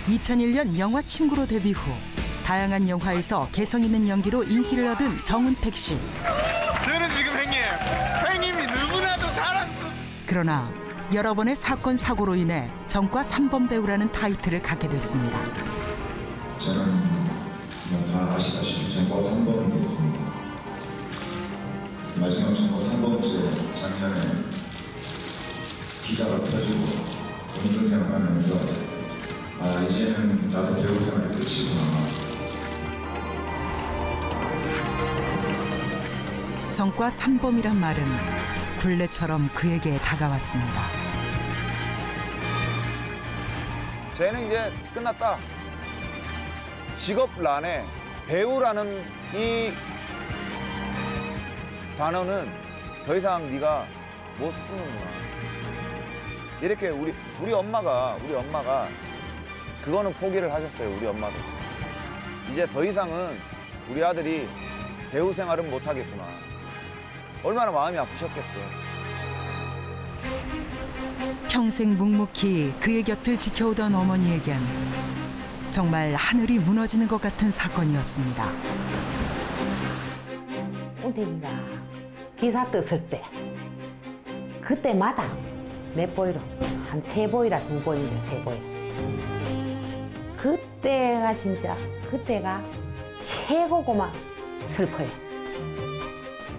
2001년 영화 친구로 데뷔 후 다양한 영화에서 개성 있는 연기로 인기를 얻은 정은택 씨. 저는 지금 형님이 누구나도 잘하는. 그러나 여러 번의 사건 사고로 인해 전과 3번 배우라는 타이틀을 갖게 됐습니다. 저는 다 아시다시피 전과 3번이 됐습니다. 마지막 전과 3번째 작년에 기사가 터지고 연극 생활하면서 이제는 나도 배우 생활이 끝이구나. 전과 3범이란 말은 굴레처럼 그에게 다가왔습니다. 쟤는 이제 끝났다. 직업란에 배우라는 이 단어는 더 이상 네가 못 쓰는구나. 이렇게 우리 엄마가 그거는 포기를 하셨어요. 우리 엄마도. 이제 더 이상은 우리 아들이 배우 생활은 못 하겠구나. 얼마나 마음이 아프셨겠어요. 평생 묵묵히 그의 곁을 지켜오던 어머니에겐 정말 하늘이 무너지는 것 같은 사건이었습니다. 운택이가 기사 떴을 때 그때마다 몇 보이로 한 3보이라 2보이인데 3보이. 그때가 최고고만 슬퍼요.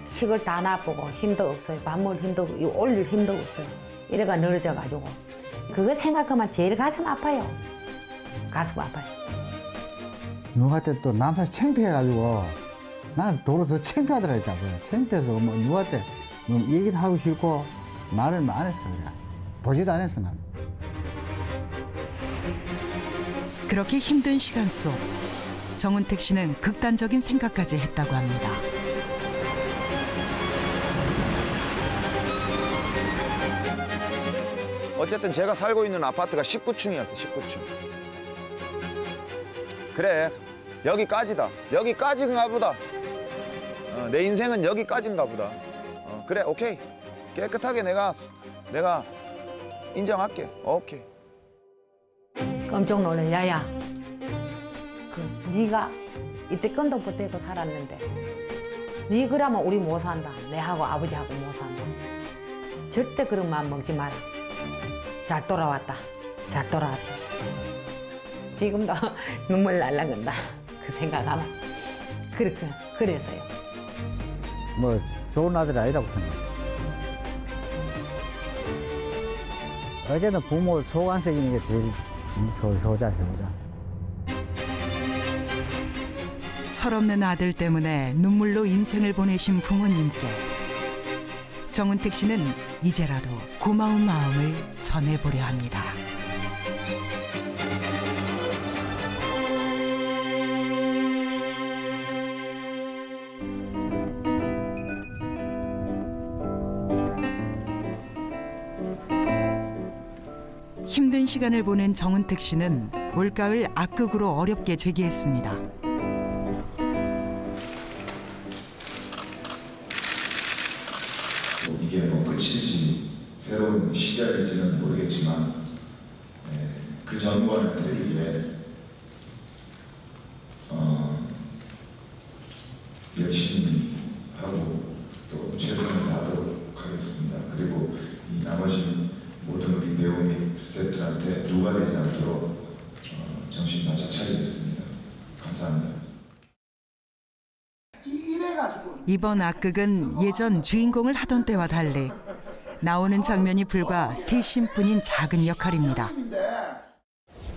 식을 다 나쁘고 힘도 없어요. 밥 먹을 힘도 없고 올릴 힘도 없어요. 이래가 늘어져가지고 그거 생각하면 제일 가슴 아파요. 가슴 아파요. 누구한테 또 남사 창피해가지고 난 도로 더 창피하더라니까. 창피해서 뭐 누구한테 뭐 얘기도 하고 싫고 말을 안 했어. 그냥 보지도 안 했어 난. 그렇게 힘든 시간 속 정은택 씨는 극단적인 생각까지 했다고 합니다. 어쨌든 제가 살고 있는 아파트가 19층이었어. 19층. 그래, 여기까지다. 여기까지인가 보다. 내 인생은 여기까지인가 보다. 그래, 오케이. 깨끗하게 내가 인정할게. 오케이. 깜짝 놀래. 야야, 네가 이때 끈도 붙들고 살았는데 네 그러면 우리 못 산다. 내하고 아버지하고 못 산다. 절대 그런 마음 먹지 마라. 잘 돌아왔다. 잘 돌아왔다. 지금도 눈물 날라간다. 그 생각하면. 그래서요. 뭐 좋은 아들이 아니라고 생각해. 어제는 부모 속 안 새기는 게 제일 효자. 철없는 아들 때문에 눈물로 인생을 보내신 부모님께 정은택 씨는 이제라도 고마운 마음을 전해보려 합니다. 힘든 시간을 보낸 정은택 씨는 올가을 악극으로 어렵게 재기했습니다. 이게 뭐 끝일지 새로운 시작일지는 모르겠지만 그 전과는 되기에 열심히 하고 또 최선을 다하도록 하겠습니다. 그리고 이 나머지 모든 우리 배우 및 스태프들한테 누가 되지 않도록 정신 바짝 차리겠습니다. 감사합니다. 이번 악극은 예전 주인공을 하던 때와 달리 나오는 장면이 불과 3씬뿐인 작은 역할입니다.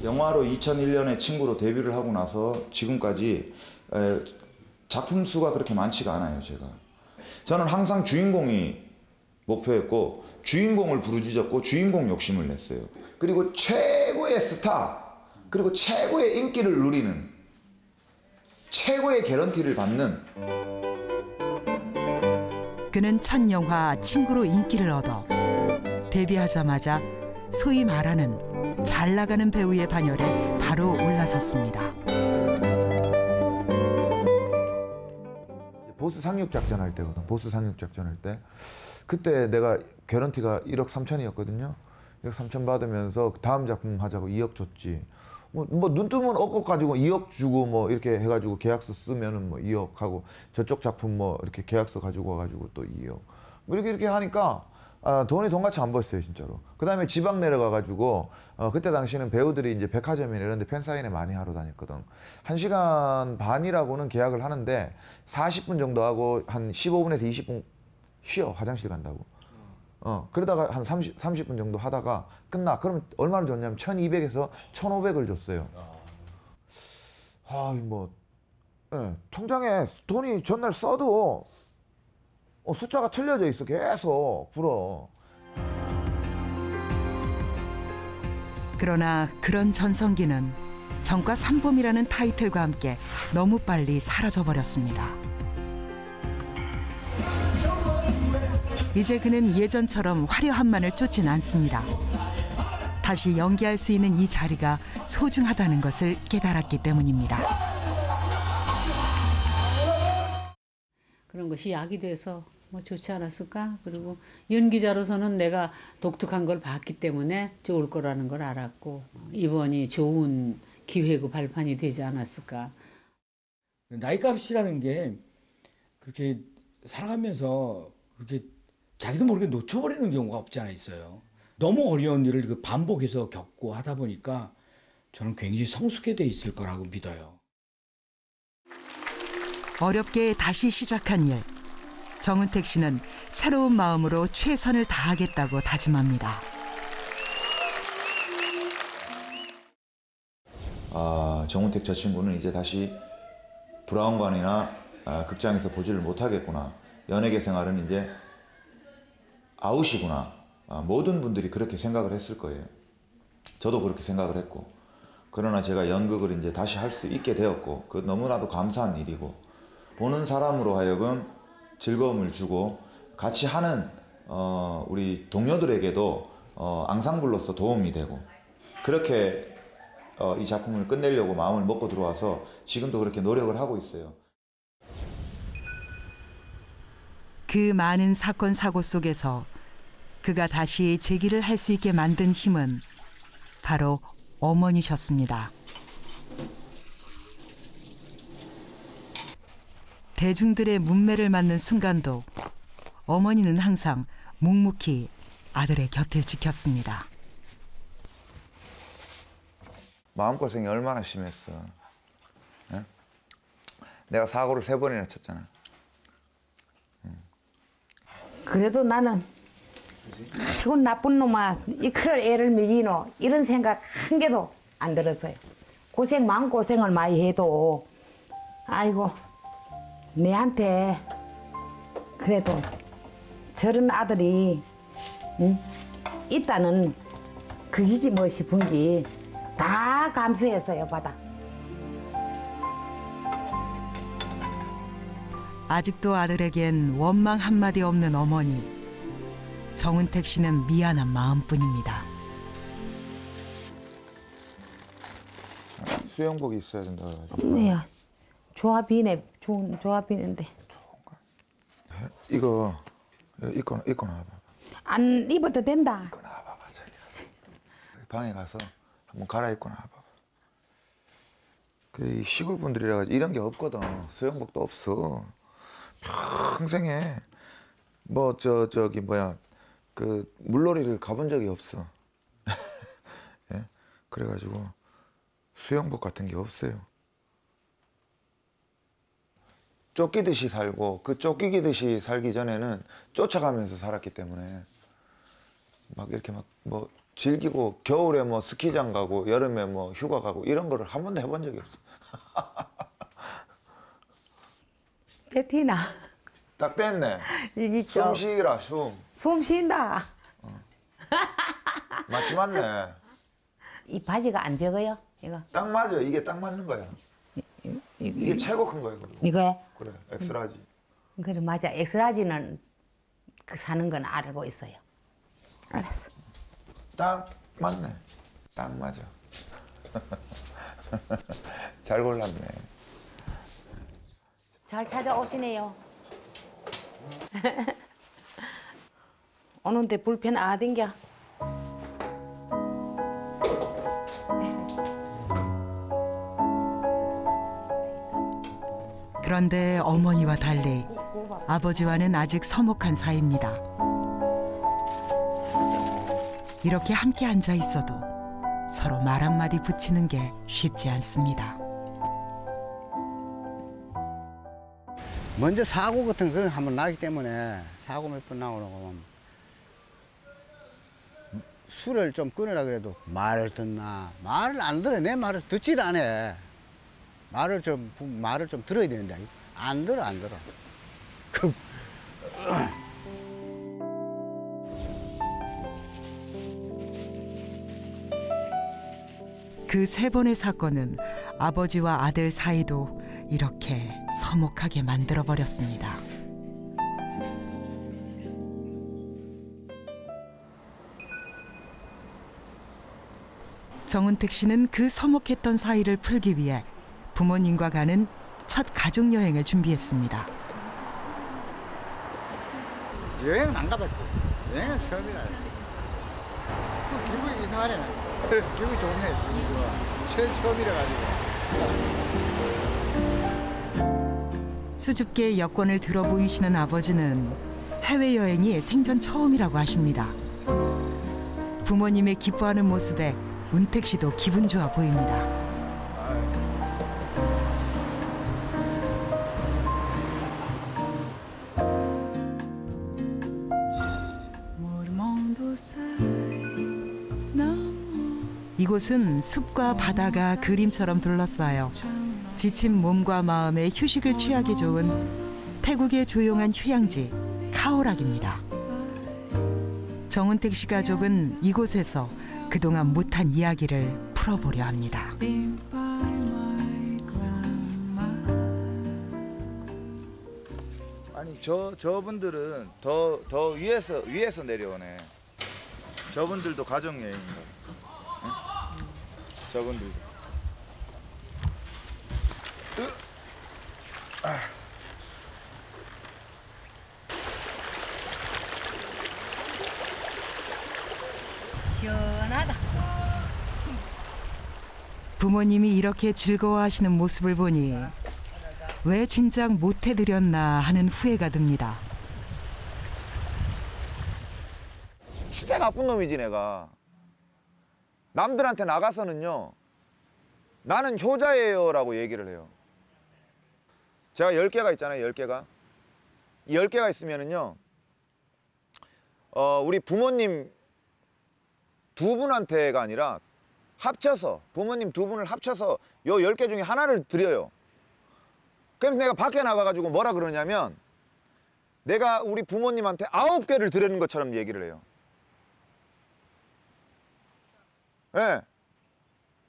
영화로 2001년에 친구로 데뷔를 하고 나서 지금까지 작품 수가 그렇게 많지가 않아요. 저는 항상 주인공이 목표였고 주인공을 부르짖었고 주인공 욕심을 냈어요. 그리고 최고의 스타, 그리고 최고의 인기를 누리는, 최고의 개런티를 받는. 그는 첫 영화 친구로 인기를 얻어 데뷔하자마자 소위 말하는 잘 나가는 배우의 반열에 바로 올라섰습니다. 보스 상륙 작전 할 때거든. 보스 상륙 작전 할 때. 그때 내가 개런티가 1억 3천이었거든요. 1억 3천 받으면서 다음 작품 하자고 2억 줬지. 뭐 눈 뜨면 얻고 가지고 2억 주고 뭐 이렇게 해가지고 계약서 쓰면은 뭐 2억 하고 저쪽 작품 뭐 이렇게 계약서 가지고 와가지고 또 2억 뭐 이렇게 하니까 돈이 돈같이 안 보였어요 진짜로. 그 다음에 지방 내려가가지고 그때 당시는 배우들이 이제 백화점이나 이런 데 팬사인회 많이 하러 다녔거든. 1시간 반이라고는 계약을 하는데 40분 정도 하고 한 15분에서 20분 쉬어 화장실 간다고. 그러다가 한 30분 정도 하다가 끝나. 그러면 얼마를 줬냐면 1200에서 1500을 줬어요. 예, 통장에 돈이 전날 써도 숫자가 틀려져 있어. 계속 불어. 그러나 그런 전성기는 정과 삼범이라는 타이틀과 함께 너무 빨리 사라져버렸습니다. 이제 그는 예전처럼 화려함만을 쫓진 않습니다. 다시 연기할 수 있는 이 자리가 소중하다는 것을 깨달았기 때문입니다. 그런 것이 약이 돼서 뭐 좋지 않았을까? 그리고 연기자로서는 내가 독특한 걸 봤기 때문에 좋을 거라는 걸 알았고 이번이 좋은 기회고 발판이 되지 않았을까? 나이값이라는 게 그렇게 살아가면서 그렇게 자기도 모르게 놓쳐버리는 경우가 없지 않아 있어요. 너무 어려운 일을 그 반복해서 겪고 하다 보니까 저는 굉장히 성숙해 돼 있을 거라고 믿어요. 어렵게 다시 시작한 일. 정은택 씨는 새로운 마음으로 최선을 다하겠다고 다짐합니다. 정은택 저 친구는 이제 다시 브라운관이나 극장에서 보지를 못하겠구나. 연예계 생활은 이제 아웃이구나. 모든 분들이 그렇게 생각을 했을 거예요. 저도 그렇게 생각을 했고. 그러나 제가 연극을 이제 다시 할 수 있게 되었고, 그 너무나도 감사한 일이고, 보는 사람으로 하여금 즐거움을 주고 같이 하는 우리 동료들에게도 앙상블로서 도움이 되고, 그렇게 이 작품을 끝내려고 마음을 먹고 들어와서 지금도 그렇게 노력을 하고 있어요. 그 많은 사건 사고 속에서 그가 다시 재기를 할 수 있게 만든 힘은 바로 어머니셨습니다. 대중들의 문매를 맞는 순간도 어머니는 항상 묵묵히 아들의 곁을 지켰습니다. 마음고생이 얼마나 심했어. 예? 내가 사고를 3번이나 쳤잖아. 그래도 나는 저건 나쁜 놈아 이걸 애를 먹이노 이런 생각 한 개도 안 들었어요. 마음고생을 많이 해도 아이고 내한테 그래도 저런 아들이 있다는 그이지 뭐 싶은 게 다 감수했어요, 받아. 아직도 아들에겐 원망 한마디 없는 어머니. 정은택 씨는 미안한 마음뿐입니다. 수영복이 있어야 된다 그래가지고. 왜요? 조합이네, 좋은 조합이는데. 이거 입고 나와봐. 안 입어도 된다. 입고 나와봐봐. 방에 가서 한번 갈아입고 나와봐. 그 시골 분들이라 가지고 이런 게 없거든. 수영복도 없어. 평생에 그 물놀이를 가본 적이 없어. 예? 그래가지고 수영복 같은 게 없어요. 쫓기듯이 살고 그 쫓기듯이 살기 전에는 쫓아가면서 살았기 때문에 막 이렇게 뭐 즐기고 겨울에 뭐 스키장 가고 여름에 뭐 휴가 가고 이런 거를 한 번도 해본 적이 없어. 베티나. 딱 됐네. 이게 숨 쉬라 숨. 숨 쉰다. 맞네. 이 바지가 안 적어요, 이거. 딱 맞아. 이게 딱 맞는 거야. 이게 최고 큰 거야. 이거요? 그래, 엑스라지. 그래, 맞아. 엑스라지는 그 사는 건 알고 있어요. 알았어. 딱 맞네. 딱 맞아. 잘 골랐네. 잘 찾아오시네요. 오는데 불편 안 댕겨. 그런데 어머니와 달리 아버지와는 아직 서먹한 사이입니다. 이렇게 함께 앉아 있어도 서로 말 한마디 붙이는 게 쉽지 않습니다. 먼저 사고 같은 그런 거 한번 나기 때문에 사고 몇 번 나오라고 하면 술을 좀 끊으라 그래도 말을 듣나. 말을 안 들어. 내 말을 듣질 않아. 말을 좀 들어야 되는데 안 들어. 그 세 번의 사건은 아버지와 아들 사이도 이렇게 서먹하게 만들어버렸습니다. 정은택 씨는 그 서먹했던 사이를 풀기 위해 부모님과 가는 첫 가족여행을 준비했습니다. 여행은 안 가봤지. 여행은 처음이라. 그 기분이 이상하네. 기분이 좋네. 제일 처음이라 가지고. 수줍게 여권을 들어 보이시는 아버지는 해외여행이 생전 처음이라고 하십니다. 부모님의 기뻐하는 모습에 은택 씨도 기분 좋아 보입니다. 이곳은 숲과 바다가 그림처럼 둘러싸여 지친 몸과 마음에 휴식을 취하기 좋은 태국의 조용한 휴양지 카오락입니다. 정은택 씨 가족은 이곳에서 그동안 못한 이야기를 풀어보려 합니다. 아니 저분들은 더 위에서 내려오네. 저분들도 가족여행인 거야. 응? 저분들도. 시원하다. 부모님이 이렇게 즐거워하시는 모습을 보니 왜 진작 못해드렸나 하는 후회가 듭니다. 진짜 나쁜 놈이지 내가. 남들한테 나가서는요. 나는 효자예요 라고 얘기를 해요. 제가 10개가 있잖아요. 10개가. 이 10개가 있으면은요. 우리 부모님 두 분한테가 아니라 합쳐서 부모님 두 분을 합쳐서 요 10개 중에 하나를 드려요. 그럼 내가 밖에 나가가지고 뭐라 그러냐면 내가 우리 부모님한테 9개를 드리는 것처럼 얘기를 해요. 예. 네.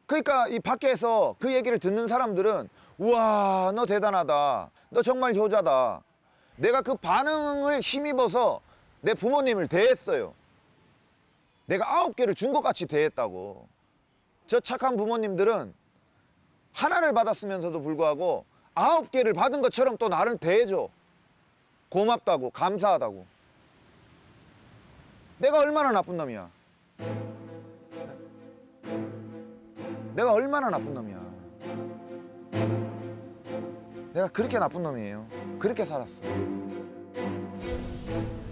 그러니까 이 밖에서 그 얘기를 듣는 사람들은 우와 너 대단하다. 너 정말 효자다. 내가 그 반응을 힘입어서 내 부모님을 대했어요. 내가 9개를 준 것 같이 대했다고. 저 착한 부모님들은 하나를 받았으면서도 불구하고 9개를 받은 것처럼 또 나를 대해줘. 고맙다고, 감사하다고. 내가 얼마나 나쁜 놈이야. 내가 얼마나 나쁜 놈이야. 내가 그렇게 나쁜 놈이에요. 그렇게 살았어.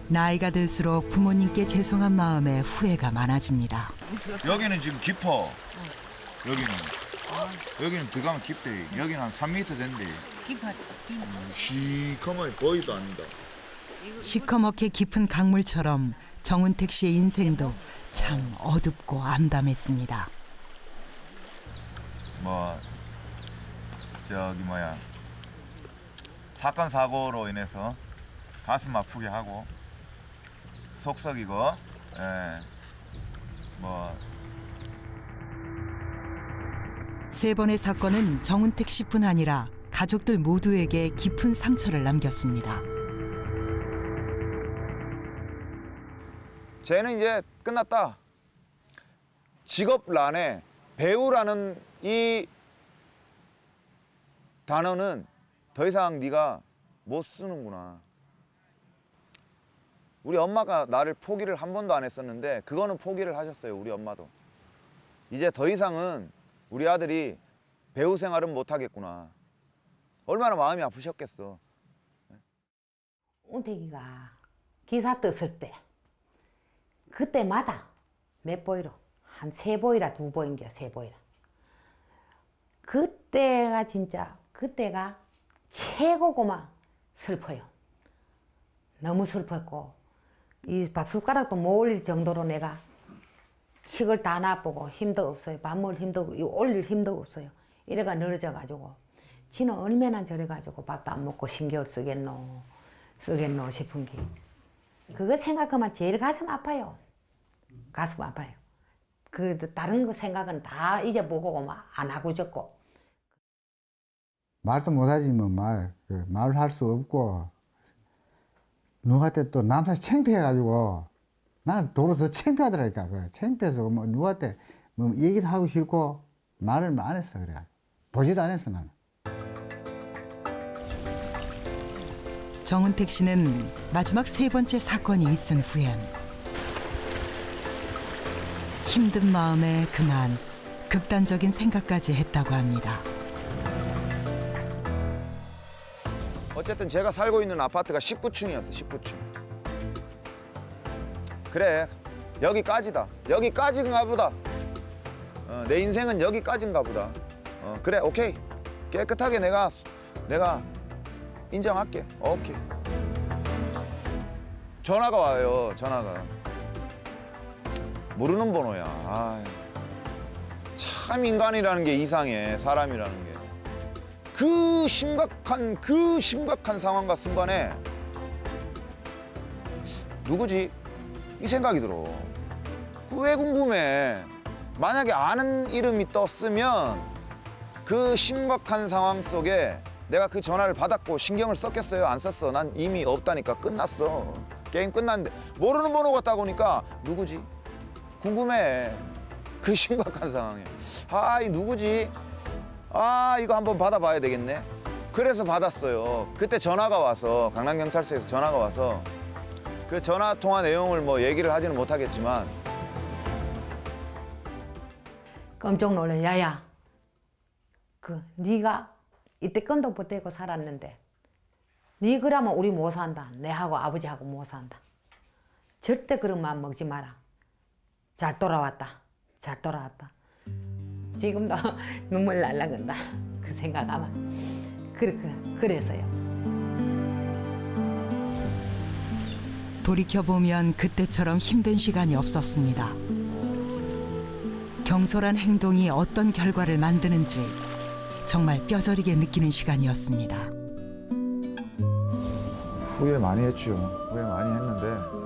나이가 들수록 부모님께 죄송한 마음에 후회가 많아집니다. 여기는 지금 깊어. 여기는 들어가면 깊대. 여기는 한 3m 된대. 깊어. 시커멓게 보이도 않는다. 시커멓게 깊은 강물처럼 정은택 씨의 인생도 참 어둡고 암담했습니다. 사건 사고로 인해서 가슴 아프게 하고 속 썩이고 세 번의 사건은 정은택 씨뿐 아니라 가족들 모두에게 깊은 상처를 남겼습니다. 쟤는 이제 끝났다. 직업란에 배우라는 이 단어는 더 이상 네가 못 쓰는구나. 우리 엄마가 나를 포기를 한 번도 안 했었는데 그거는 포기를 하셨어요. 우리 엄마도. 이제 더 이상은 우리 아들이 배우 생활은 못 하겠구나. 얼마나 마음이 아프셨겠어. 운택이가 기사 떴을 때 그때마다 몇 보이로 한 3보이라 2보인겨 3보이라. 그때가 진짜 그때가 최고고만 슬퍼요. 너무 슬펐고 이 밥숟가락도 못 올릴 정도로 내가 식을 다 나쁘고 힘도 없어요. 밥 먹을 힘도 올릴 힘도 없어요. 이래가 늘어져 가지고 지는 얼마나 저래 가지고 밥도 안 먹고 신경을 쓰겠노 싶은 게 그거 생각하면 제일 가슴 아파요. 가슴 아파요. 그 다른 거 생각은 다 잊어보고 안 하고 졌고. 말도 못하지 뭐 말을 할 수 없고 누구한테 또 남사시 창피해가지고 나는 도로 더 창피하더라니까. 창피해서 뭐 누구한테 뭐 얘기도 하고 싫고 말을 안 했어. 그래 보지도 안 했어 나는. 정은택 씨는 마지막 3번째 사건이 있은 후엔 힘든 마음에 그만 극단적인 생각까지 했다고 합니다. 어쨌든 제가 살고 있는 아파트가 19층이었어. 19층. 그래, 여기까지다. 여기까지인가 보다. 내 인생은 여기까지인가 보다. 그래, 오케이. 깨끗하게 내가 인정할게. 오케이. 전화가 와요. 전화가. 모르는 번호야. 아유. 참 인간이라는 게 이상해. 사람이라는 게. 그 심각한 상황과 순간에 누구지? 이 생각이 들어. 왜 궁금해? 만약에 아는 이름이 떴으면 그 심각한 상황 속에 내가 그 전화를 받았고 신경을 썼겠어요? 안 썼어? 난 이미 없다니까. 끝났어. 게임 끝났는데 모르는 번호가 따고 오니까 누구지? 궁금해. 그 심각한 상황에. 아, 이 누구지? 아, 이거 한번 받아봐야 되겠네. 그래서 받았어요. 그때 전화가 와서 강남경찰서에서 전화가 와서 그 전화 통화 내용을 뭐 얘기를 하지는 못하겠지만 깜짝 놀래. 야야, 네가 이때껏도 보태고 살았는데 네 그러면 우리 못 산다. 내하고 아버지하고 못 산다. 절대 그런 마음 먹지 마라. 잘 돌아왔다. 잘 돌아왔다. 지금도 눈물 날라간다. 그 생각하면. 그래서요. 돌이켜보면 그때처럼 힘든 시간이 없었습니다. 경솔한 행동이 어떤 결과를 만드는지 정말 뼈저리게 느끼는 시간이었습니다. 후회 많이 했죠. 후회 많이 했는데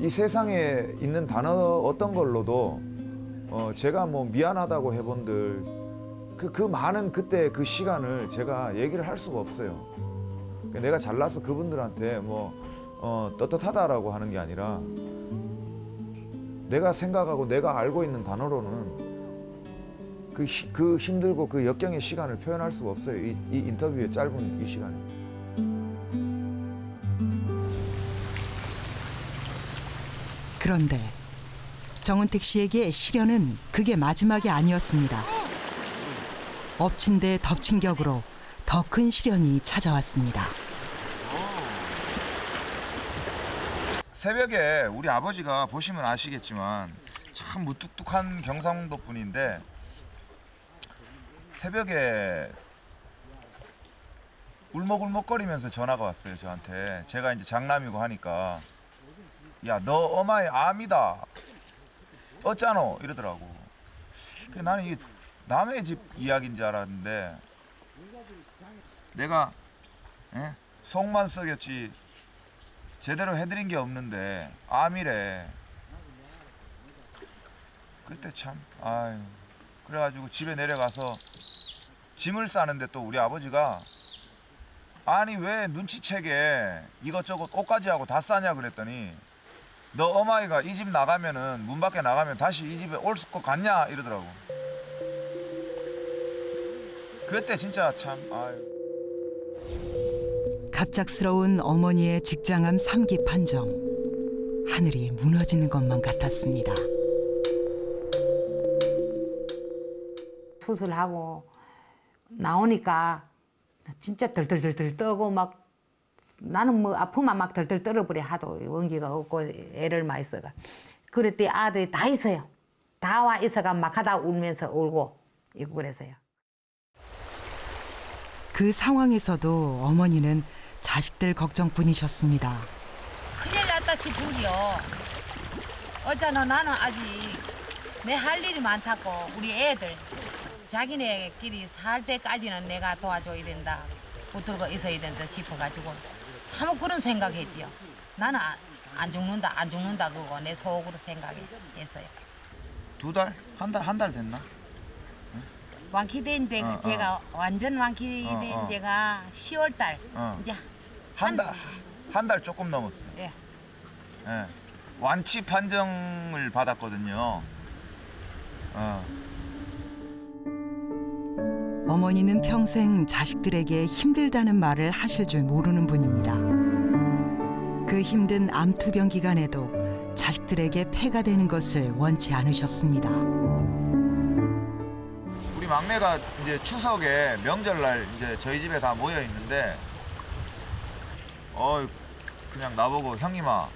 이 세상에 있는 단어 어떤 걸로도 제가 뭐 미안하다고 해본들 그 많은 그때 그 시간을 제가 얘기를 할 수가 없어요. 내가 잘나서 그분들한테 뭐 떳떳하다라고 하는 게 아니라 내가 생각하고 내가 알고 있는 단어로는 그 힘들고 그 역경의 시간을 표현할 수가 없어요. 이 인터뷰의 짧은 이 시간에. 그런데 정은택 씨에게 시련은 그게 마지막이 아니었습니다. 엎친 데 덮친 격으로 더 큰 시련이 찾아왔습니다. 새벽에 우리 아버지가 보시면 아시겠지만 참 무뚝뚝한 경상도 분인데 새벽에 울먹울먹거리면서 전화가 왔어요. 저한테. 제가 이제 장남이고 하니까 야, 너 엄마의 암이다. 어쩌노? 이러더라고. 나는 이게 남의 집 이야기인 줄 알았는데 내가 속만 썩였지 제대로 해드린 게 없는데 암이래. 그때 참 아유. 그래가지고 집에 내려가서 짐을 싸는데 또 우리 아버지가 아니 왜 눈치채게 이것저것 옷까지 하고 다 싸냐 그랬더니 너 어마이가 이 집 나가면은 문 밖에 나가면 다시 이 집에 올 것 같냐 이러더라고. 그때 진짜 참 아유. 갑작스러운 어머니의 직장암 3기 판정. 하늘이 무너지는 것만 같았습니다. 수술하고 나오니까 진짜 덜덜덜덜 떠고 막 나는 뭐 아프면 막 덜덜 떨어버려 하도 원기가 없고 애를 많이 써가. 그랬더니 아들이 다 있어요. 다 와 있어가 막 하다 울면서 울고 이고 그래서요. 그 상황에서도 어머니는 자식들 걱정뿐이셨습니다. 큰일 났다 싶은겨. 어쩌나 나는 아직 내 할 일이 많다고 우리 애들 자기네끼리 살 때까지는 내가 도와줘야 된다. 붙들고 있어야 된다 싶어가지고 사뭇 그런 생각했지요. 나는 안 죽는다 안 죽는다 그거 내 속으로 생각했어요. 2달? 한 달 됐나? 완키된 제가 완전 완키된 제가 10월달 이제 한 달 조금 넘었어. 예. 예. 완치 판정을 받았거든요. 어머니는 평생 자식들에게 힘들다는 말을 하실 줄 모르는 분입니다. 그 힘든 암투병 기간에도 자식들에게 폐가 되는 것을 원치 않으셨습니다. 우리 막내가 이제 추석에 명절날 이제 저희 집에 다 모여 있는데, 그냥 나보고 형님아,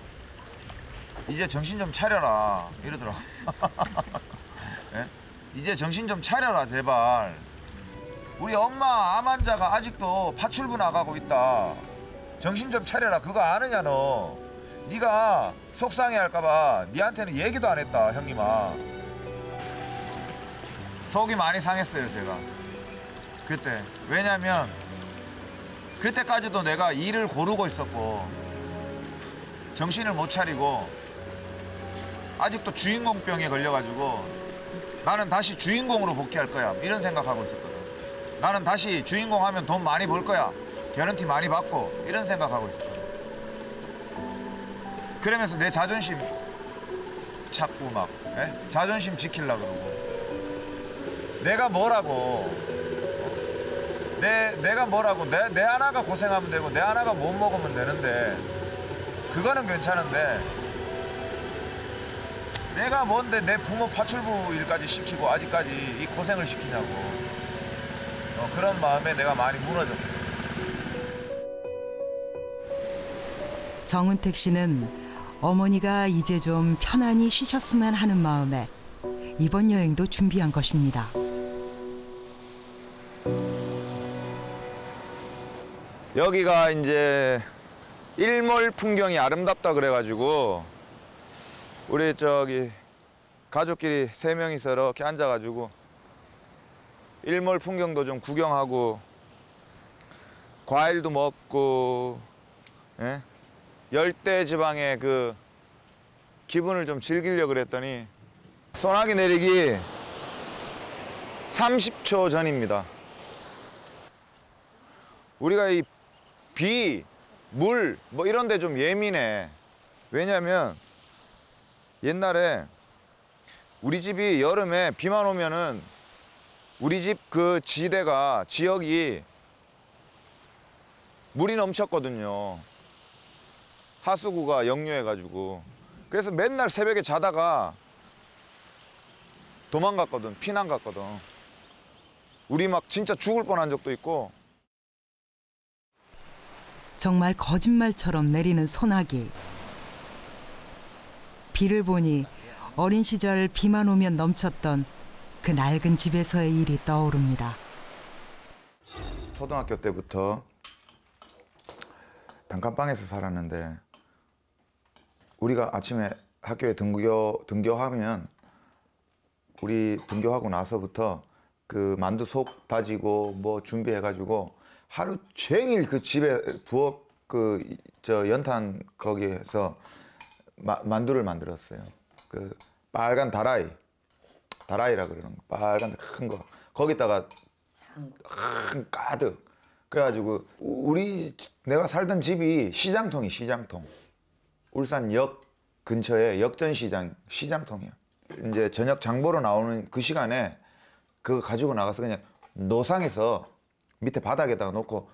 이제 정신 좀 차려라 이러더라고. 예? 이제 정신 좀 차려라 제발. 우리 엄마 암 환자가 아직도 파출부 나가고 있다. 정신 좀 차려라. 그거 아느냐 너. 네가 속상해할까봐 니한테는 얘기도 안 했다 형님아. 속이 많이 상했어요 제가 그때. 왜냐면 그때까지도 내가 일을 고르고 있었고 정신을 못 차리고 아직도 주인공병에 걸려가지고 나는 다시 주인공으로 복귀할 거야 이런 생각하고 있었거든. 나는 다시 주인공 하면 돈 많이 벌 거야. 개런티 많이 받고 이런 생각하고 있었거든. 그러면서 내 자존심 찾고 막 자존심 지키려고 그러고 내가 뭐라고 내가 뭐라고 내 하나가 고생하면 되고 내 하나가 못 먹으면 되는데 그거는 괜찮은데 내가 뭔데 내 부모 파출부 일까지 시키고 아직까지 이 고생을 시키냐고. 그런 마음에 내가 많이 무너졌었어요. 정은택 씨는 어머니가 이제 좀 편안히 쉬셨으면 하는 마음에 이번 여행도 준비한 것입니다. 여기가 이제 일몰 풍경이 아름답다 그래가지고 우리 저기 가족끼리 3명이서 이렇게 앉아가지고 일몰 풍경도 좀 구경하고 과일도 먹고 열대 지방의 그 기분을 좀 즐기려고 그랬더니 소나기 내리기 30초 전입니다. 우리가 이 비, 물 뭐 이런 데 좀 예민해. 왜냐면 옛날에 우리 집이 여름에 비만 오면은 우리 집 그 지역이 물이 넘쳤거든요. 하수구가 역류해가지고. 그래서 맨날 새벽에 자다가 도망갔거든. 피난 갔거든. 우리 막 진짜 죽을 뻔한 적도 있고. 정말 거짓말처럼 내리는 소나기. 비를 보니 어린 시절 비만 오면 넘쳤던 그 낡은 집에서의 일이 떠오릅니다. 초등학교 때부터 단칸방에서 살았는데 우리가 아침에 학교에 등교하면 우리 등교하고 나서부터 그 만두 속 다지고 뭐 준비해가지고 하루 종일 그 집에 부엌 연탄 거기에서 만두를 만들었어요. 그 빨간 다라이라 그러는 거. 빨간 큰 거. 거기다가 가득. 그래가지고 내가 살던 집이 시장통. 울산역 근처에 시장통이야. 이제 저녁 장 보러 나오는 그 시간에 그거 가지고 나가서 그냥 노상에서 밑에 바닥에다가 놓고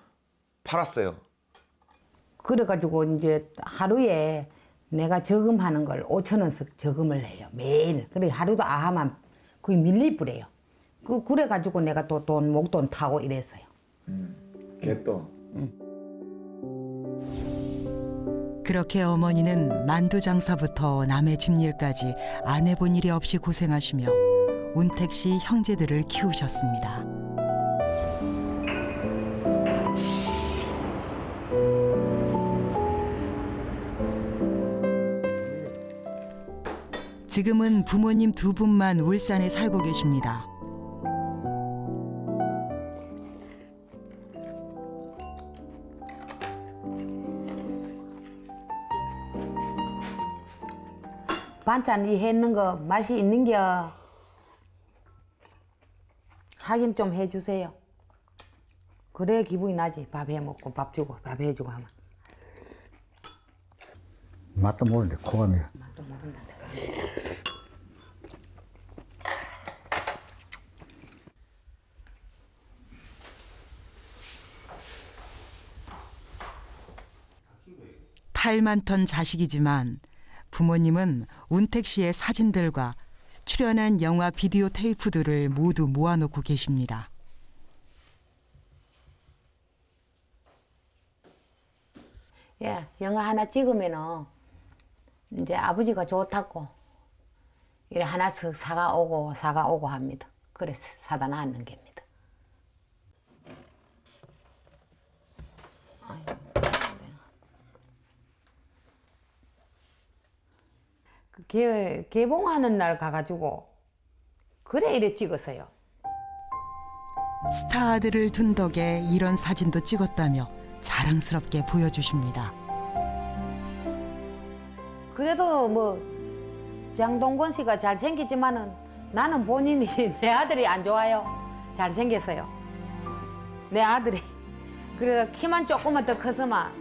팔았어요. 그래가지고 이제 하루에 내가 저금하는 걸 5,000원씩 저금을 해요. 매일. 그래 하루도 아하만 거의 밀리불해요. 그래가지고 내가 또 목돈 타고 이랬어요. 개돈. 그렇게 어머니는 만두 장사부터 남의 집일까지 안 해본 일이 없이 고생하시며 운택 씨 형제들을 키우셨습니다. 지금은 부모님 두 분만 울산에 살고 계십니다. 반찬 이 해놓은 거 맛이 있는겨. 확인 좀 해주세요. 그래 기분이 나지. 밥 해먹고 밥 주고 밥 해주고 하면. 맛도 모르는데 코가 매워. 맛도 모른다. 탈 많던 자식이지만 부모님은 운택 씨의 사진들과 출연한 영화 비디오 테이프들을 모두 모아놓고 계십니다. 예, 영화 하나 찍으면은 이제 아버지가 좋다고 이래 하나씩 사가 오고 합니다. 그래서 사다 놨는 겁니다. 개봉하는 날 가가지고 그래 이래 찍었어요. 스타들을 둔 덕에 이런 사진도 찍었다며 자랑스럽게 보여주십니다. 그래도 뭐 장동건 씨가 잘생겼지만은 나는 본인이 내 아들이 안 좋아요. 잘생겼어요. 내 아들이. 그래서 키만 조금만 더 컸으면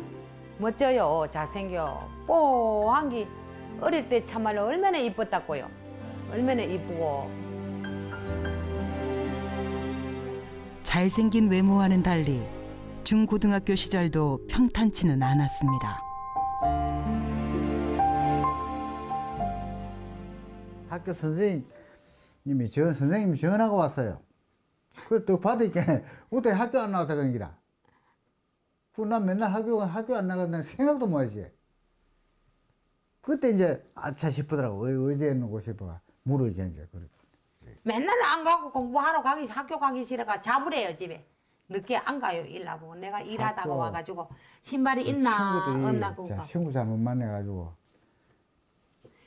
멋져요. 잘생겨. 뽀한 게 어릴 때 참말로 얼마나 이뻤다고요. 얼마나 이쁘고. 잘생긴 외모와는 달리 중고등학교 시절도 평탄치는 않았습니다. 학교 선생님이 전화가 왔어요. 그걸 또 받으니까 어떻게 학교 안 나왔다 그런 기라. 난 맨날 학교 안 나간다는 생각도 못 하지. 그때 이제 아차 싶더라고. 어디에 있는 싶어. 물어지 이제. 맨날 안 가고 공부하러 학교 가기 싫어가 잡으래요 집에. 늦게 안 가요 일 나보고. 내가 일하다가 와가지고 신발이 있나 없나 그거. 친구 잘못 만나가지고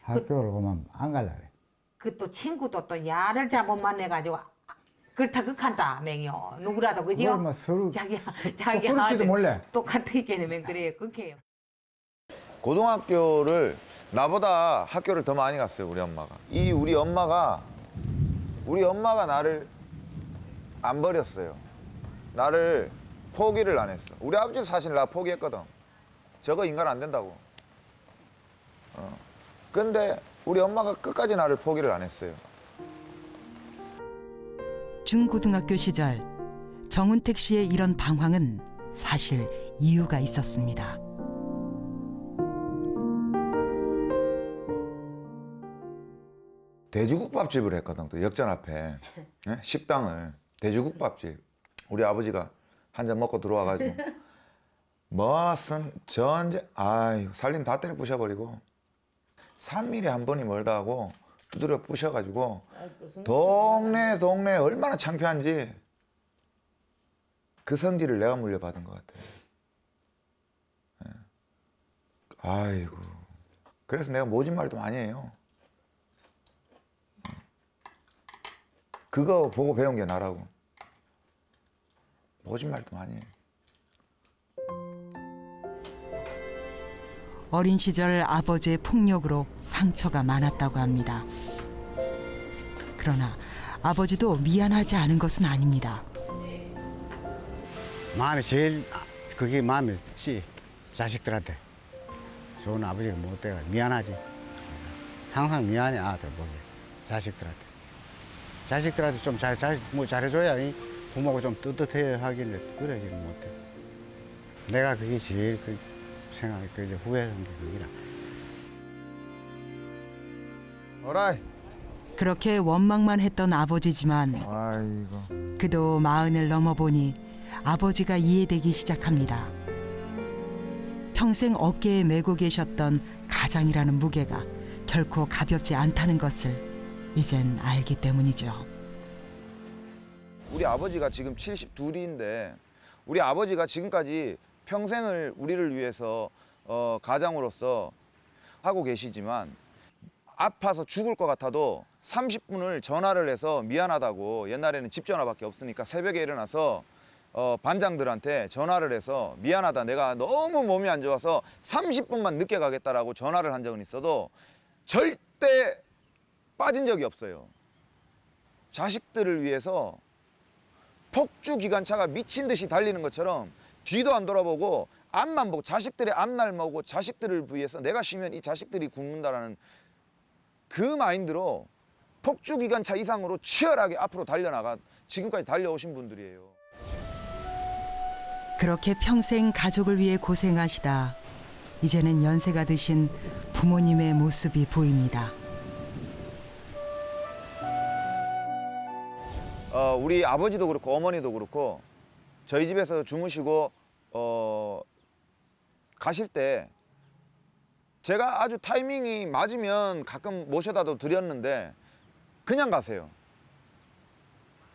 학교를 가면 안 갈라 그래. 그 또 친구도 또 야를 잘못 만나가지고 그렇다 극한다 맹요. 누구라도 그지요? 뭐 서로 자기 그럴지도 아들 몰래. 똑같으니까 그래요. 극해요. 고등학교를 나보다 학교를 더 많이 갔어요, 우리 엄마가. 우리 엄마가 나를 안 버렸어요. 나를 포기를 안 했어. 우리 아버지도 사실 나 포기했거든. 저거 인간 안 된다고. 근데 우리 엄마가 끝까지 나를 포기를 안 했어요. 중고등학교 시절 정운택 씨의 이런 방황은 사실 이유가 있었습니다. 돼지국밥집을 했거든, 또 역전 앞에. 식당을. 돼지국밥집. 우리 아버지가 한 잔 먹고 들어와가지고 무슨 전제 아유 살림 다 때려 부셔버리고 3mm 한 번이 멀다 하고 두드려 부셔가지고 동네 얼마나 창피한지 그 성질을 내가 물려받은 것 같아요. 아이고 그래서 내가 모진 말도 많이 해요. 그거 보고 배운 게 나라고. 모진 말도 많이 해요. 어린 시절 아버지의 폭력으로 상처가 많았다고 합니다. 그러나 아버지도 미안하지 않은 것은 아닙니다. 마음이 제일 그게 마음이지. 자식들한테 좋은 아버지가 못 돼가 미안하지. 항상 미안해 아들 보게. 자식들한테 좀 잘해줘야 부모가 좀 뜨뜻해 하길래 그러지는 못해. 내가 그게 제일 생각이 후회하는 게 그기라. 오라이. 그렇게 원망만 했던 아버지지만 아이고. 그도 40을 넘어보니 아버지가 이해되기 시작합니다. 평생 어깨에 메고 계셨던 가장이라는 무게가 결코 가볍지 않다는 것을 이젠 알기 때문이죠. 우리 아버지가 지금 72인데 우리 아버지가 지금까지 평생을 우리를 위해서 가장으로서 하고 계시지만 아파서 죽을 것 같아도 30분을 전화를 해서 미안하다고, 옛날에는 집 전화밖에 없으니까 새벽에 일어나서 반장들한테 전화를 해서 미안하다, 내가 너무 몸이 안 좋아서 30분만 늦게 가겠다라고 전화를 한 적은 있어도 절대 빠진 적이 없어요. 자식들을 위해서 폭주 기관차가 미친 듯이 달리는 것처럼 뒤도 안 돌아보고 앞만 보고 자식들의 앞날 보고 자식들을 위해서 내가 쉬면 이 자식들이 굶는다라는 그 마인드로 폭주 기관차 이상으로 치열하게 앞으로 달려나가 지금까지 달려오신 분들이에요. 그렇게 평생 가족을 위해 고생하시다 이제는 연세가 드신 부모님의 모습이 보입니다. 우리 아버지도 그렇고 어머니도 그렇고 저희 집에서 주무시고 가실 때 제가 아주 타이밍이 맞으면 가끔 모셔다도 드렸는데 그냥 가세요.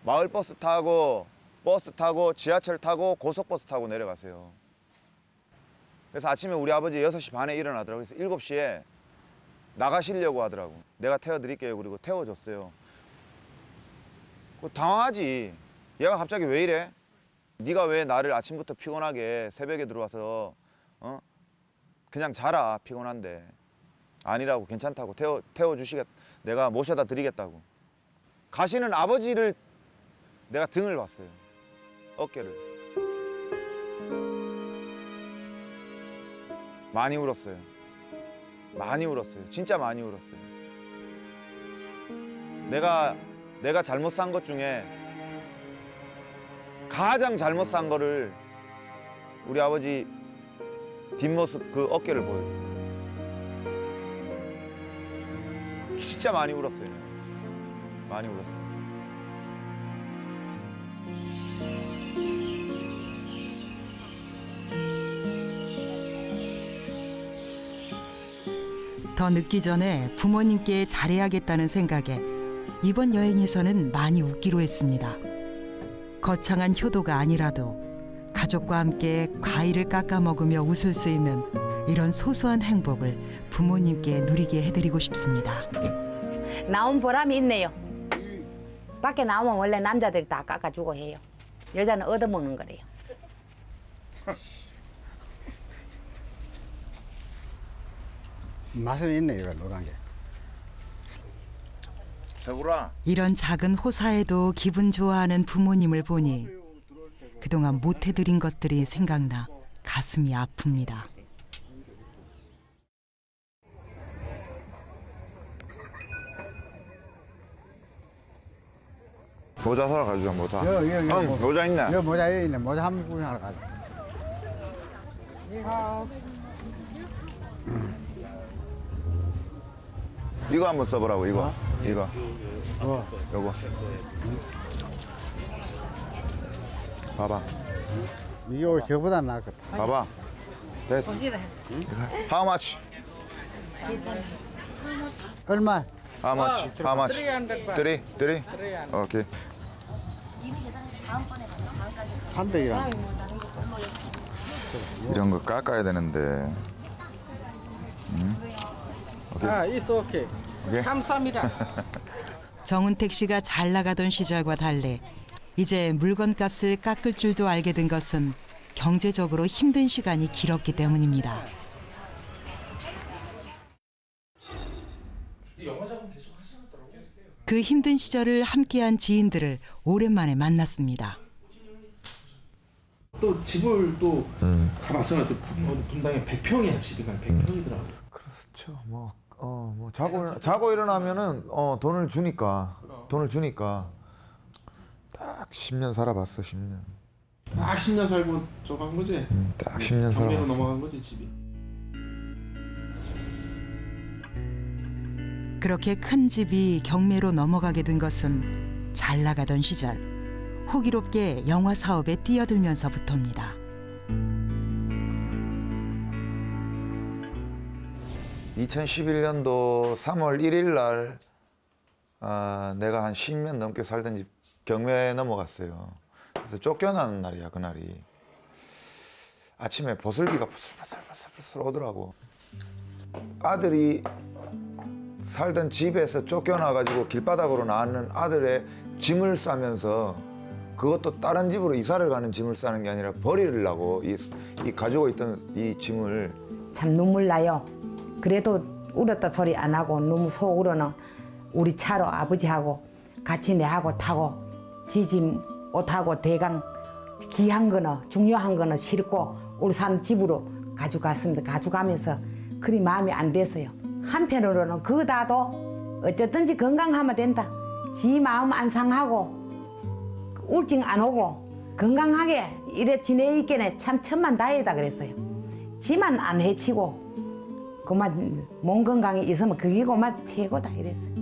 마을버스 타고 버스 타고 지하철 타고 고속버스 타고 내려가세요. 그래서 아침에 우리 아버지 6시 반에 일어나더라고요. 그래서 7시에 나가시려고 하더라고. 내가 태워드릴게요. 그리고 태워줬어요. 당황하지. 얘가 갑자기 왜 이래? 네가 왜 나를 아침부터 피곤하게 새벽에 들어와서 그냥 자라, 피곤한데. 아니라고, 괜찮다고, 태워주시겠다, 내가 모셔다 드리겠다고. 가시는 아버지를 내가 등을 봤어요. 어깨를. 많이 울었어요. 많이 울었어요. 진짜 많이 울었어요. 내가 잘못 산 것 중에 가장 잘못 산 거를 우리 아버지 뒷모습, 그 어깨를 보여줘요. 진짜 많이 울었어요. 많이 울었어요. 더 늦기 전에 부모님께 잘해야겠다는 생각에 이번 여행에서는 많이 웃기로 했습니다. 거창한 효도가 아니라도 가족과 함께 과일을 깎아 먹으며 웃을 수 있는 이런 소소한 행복을 부모님께 누리게 해드리고 싶습니다. 나온 보람이 있네요. 밖에 나오면 원래 남자들이 다 깎아주고 해요. 여자는 얻어먹는 거래요. 맛은 있네요, 노란 게. 배구라. 이런 작은 호사에도 기분 좋아하는 부모님을 보니 그동안 못해드린 것들이 생각나 가슴이 아픕니다. 모자 사러 가자, 모자. 형, 모자 있네. 여기 모자 있네. 모자 한번 구경하러 가자. 이거 한번 써보라고, 이거. 이거. 요거. 봐봐. 이게 저보다 나을 것 같아. 봐봐. 됐어. How much? 얼마? How much? How much? 3? 3? 오케이. 300이라. 이런 거 깎아야 되는데. it's okay. 오케이? 감사합니다. 정은택 씨가 잘 나가던 시절과 달리 이제 물건값을 깎을 줄도 알게 된 것은 경제적으로 힘든 시간이 길었기 때문입니다. 그 힘든 시절을 함께한 지인들을 오랜만에 만났습니다. 또 집을 또 가봤으면 또 분당에 100평이야 집이. 100평이더라고. 그렇죠. 뭐 자고 일어나면은 돈을 주니까 딱 10년 살아봤어. 10년. 딱 10년 살고 저거 한 거지. 딱 10년 경매로 살아봤어. 넘어간 거지 집이. 그렇게 큰 집이 경매로 넘어가게 된 것은 잘 나가던 시절 호기롭게 영화 사업에 뛰어들면서부터입니다. (2011년도 3월 1일) 날 내가 한 10년 넘게 살던 집 경매에 넘어갔어요. 그래서 쫓겨나는 날이야, 그날이. 아침에 보슬비가 부슬부슬 오더라고. 아들이 살던 집에서 쫓겨나가지고 길바닥으로 나왔는 아들의 짐을 싸면서, 그것도 다른 집으로 이사를 가는 짐을 싸는 게 아니라 버리려고 이 가지고 있던 이 짐을. 참 눈물 나요. 그래도 울었다 소리 안 하고 너무 속으로는 우리 차로 아버지하고 같이 내하고 타고 지 짐 옷하고 대강 귀한 거는 중요한 거는 싣고 우리 산 집으로 가져갔습니다. 가져가면서 그리 마음이 안 돼서요. 한편으로는 그다도 어쨌든지 건강하면 된다. 지 마음 안 상하고 우울증 안 오고 건강하게 이래 지내있겠네. 참 천만다행이다 그랬어요. 지만 안 해치고 그만 몸 건강이 있으면 그게 그만 최고다 이랬어요.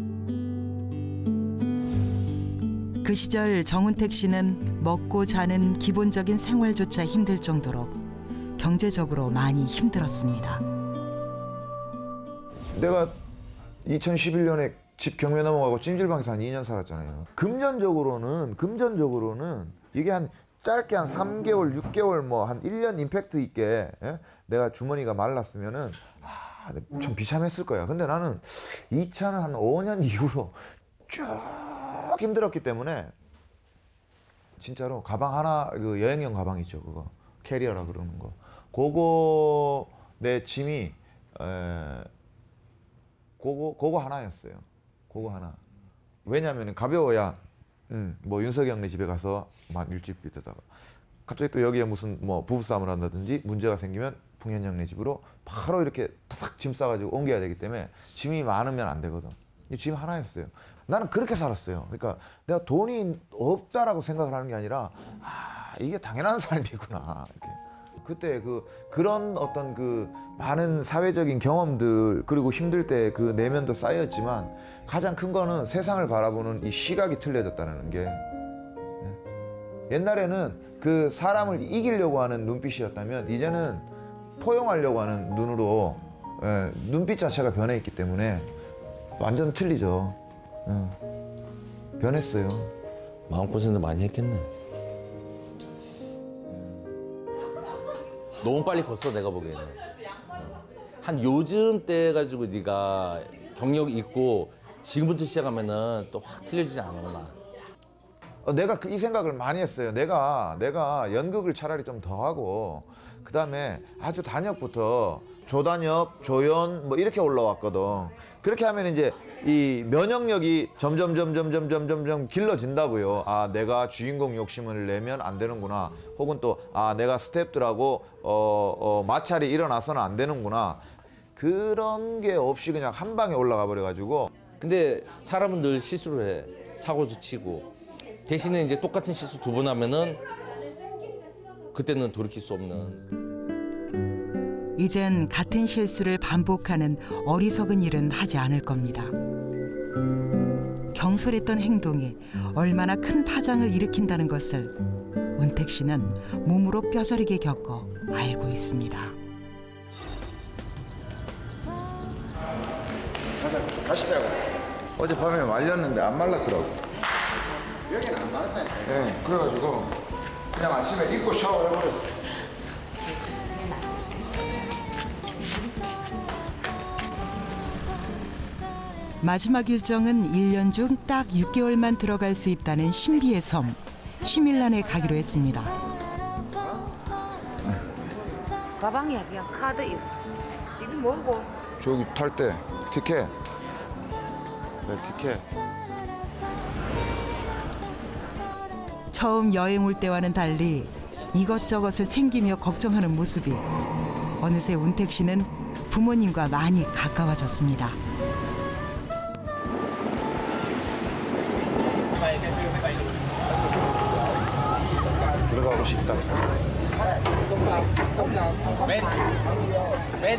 그 시절 정은택 씨는 먹고 자는 기본적인 생활조차 힘들 정도로 경제적으로 많이 힘들었습니다. 내가 2011년에 집 경매 넘어가고 찜질방에서 한 2년 살았잖아요. 금전적으로는 이게 한 짧게 한 3개월, 6개월 뭐 한 1년 임팩트 있게, 예? 내가 주머니가 말랐으면은 좀 비참했을 거야. 근데 나는 2000한 한 5년 이후로 쭉 힘들었기 때문에 진짜로 가방 하나, 그 여행용 가방 있죠, 그거 캐리어라 그러는 거, 그거 내 짐이 그거 하나였어요. 그거 하나. 왜냐하면 가벼워야 뭐 윤석영네 집에 가서 막 일집 밑에다가 갑자기 또 여기에 무슨 뭐 부부싸움을 한다든지 문제가 생기면 풍현영네 집으로 바로 이렇게 탁 짐 싸가지고 옮겨야 되기 때문에 짐이 많으면 안 되거든. 이 짐 하나였어요. 나는 그렇게 살았어요. 그러니까 내가 돈이 없다라고 생각을 하는 게 아니라 이게 당연한 삶이구나. 이렇게. 그때 그런 어떤 그 많은 사회적인 경험들, 그리고 힘들 때 그 내면도 쌓였지만 가장 큰 거는 세상을 바라보는 이 시각이 틀려졌다는 게, 옛날에는 그 사람을 이기려고 하는 눈빛이었다면 이제는 포용하려고 하는 눈으로, 눈빛 자체가 변해 있기 때문에 완전 틀리죠. 변했어요. 마음고생도 많이 했겠네. 너무 빨리 컸어, 내가 보기에는. 한 요즘 때 가지고 네가 경력이 있고 지금부터 시작하면은 또 확 틀려지지 않았나. 내가 이 생각을 많이 했어요. 내가 연극을 차라리 좀 더 하고, 그 다음에 아주 단역부터 조단역, 조연 뭐 이렇게 올라왔거든. 그렇게 하면 이제 이 면역력이 점점 길러진다고요. 내가 주인공 욕심을 내면 안 되는구나. 혹은 또 내가 스태프들하고 마찰이 일어나서는 안 되는구나. 그런 게 없이 그냥 한 방에 올라가 버려가지고. 근데 사람은 늘 실수를 해. 사고도 치고. 대신에 이제 똑같은 실수 2번 하면은 그때는 돌이킬 수 없는. 이젠 같은 실수를 반복하는 어리석은 일은 하지 않을 겁니다. 경솔했던 행동이 얼마나 큰 파장을 일으킨다는 것을 은택 씨는 몸으로 뼈저리게 겪어 알고 있습니다. 가시자고. 어젯밤에 말렸는데 안 말랐더라고. 여기는 안 말랐다니까. 네, 그래가지고 그냥 아침에 입고 샤워해버렸어요. 마지막 일정은 1년 중 딱 6개월만 들어갈 수 있다는 신비의 섬, 시밀란에 가기로 했습니다. 가방에 그냥 카드 있어. 이게 뭐고? 저기 탈 때 티켓. 네, 티켓. 처음 여행 올 때와는 달리 이것저것을 챙기며 걱정하는 모습이 어느새 은택 씨는 부모님과 많이 가까워졌습니다. 들어가고 싶다.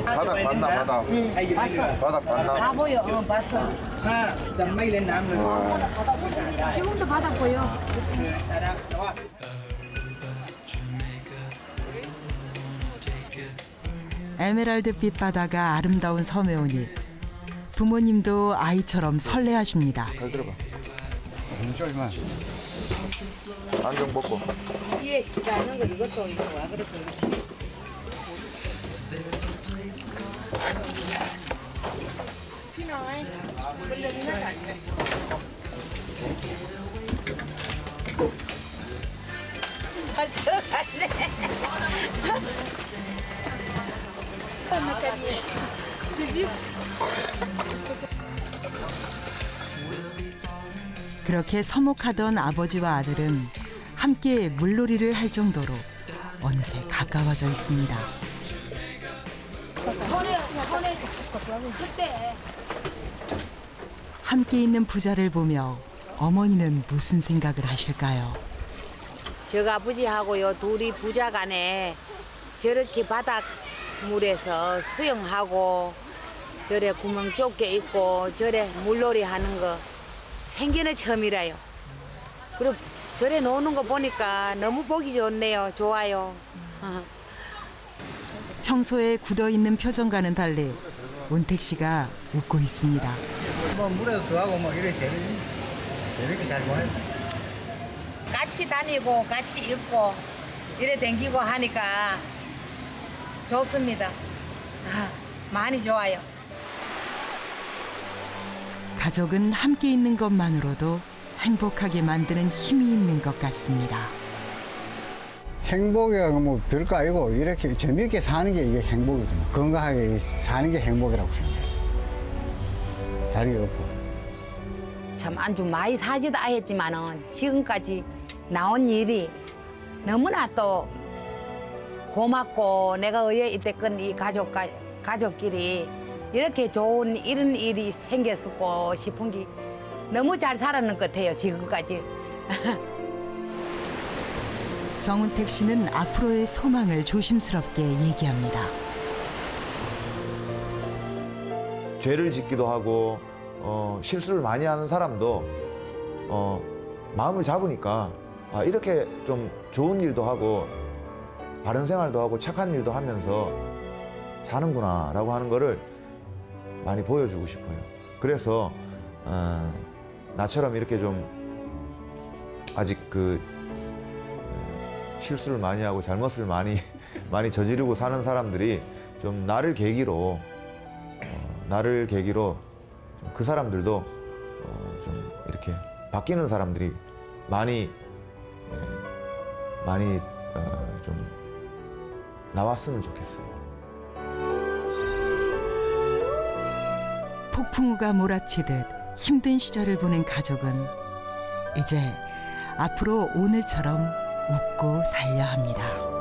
바닥 봤나 바닥? 봤어. 바닥 봤나? 다 보여. 봤어. 지금도 바닥 보여. 에메랄드빛 바다가 아름다운 섬에 오니 부모님도 아이처럼 설레하십니다. 잘 들어봐. 쫄만. 안경 벗고. 위에 지가 않는 거 이것도 이거 와 그래 그렇지. 그렇게 서먹하던 아버지와 아들은 함께 물놀이를 할 정도로 어느새 가까워져 있습니다. 함께 있는 부자를 보며 어머니는 무슨 생각을 하실까요? 저 아버지하고요 둘이 부자간에 저렇게 바닷물에서 수영하고 저래 구멍 좁게 있고 저래 물놀이 하는 거 생전에 처음이라요. 그리고 저래 노는 거 보니까 너무 보기 좋네요. 좋아요. 평소에 굳어있는 표정과는 달리 운택 씨가 웃고 있습니다. 뭐 물에도 들어가고 뭐 이래 재밌게 잘 보냈어. 같이 다니고 같이 있고 이래 댕기고 하니까 좋습니다. 많이 좋아요. 가족은 함께 있는 것만으로도 행복하게 만드는 힘이 있는 것 같습니다. 행복이 뭐 별거 아니고 이렇게 재밌게 사는 게 이게 행복이죠. 건강하게 사는 게 행복이라고 생각해요. 다리 없고. 참 안주 많이 사지도 않았지만은 지금까지 나온 일이 너무나 또 고맙고 내가 의에 이때껏 이 가족끼리 이렇게 좋은 이런 일이 생겼고 싶은 게 너무 잘 살았는 것 같아요 지금까지. 정운택 씨는 앞으로의 소망을 조심스럽게 얘기합니다. 죄를 짓기도 하고 실수를 많이 하는 사람도 마음을 잡으니까 이렇게 좀 좋은 일도 하고 바른 생활도 하고 착한 일도 하면서 사는구나 라고 하는 거를 많이 보여주고 싶어요. 그래서 나처럼 이렇게 좀 아직 실수를 많이 하고 잘못을 많이 저지르고 사는 사람들이 좀 나를 계기로 그 사람들도 좀 이렇게 바뀌는 사람들이 많이 좀 나왔으면 좋겠어요. 폭풍우가 몰아치듯 힘든 시절을 보낸 가족은 이제 앞으로 오늘처럼 웃고 살려 합니다.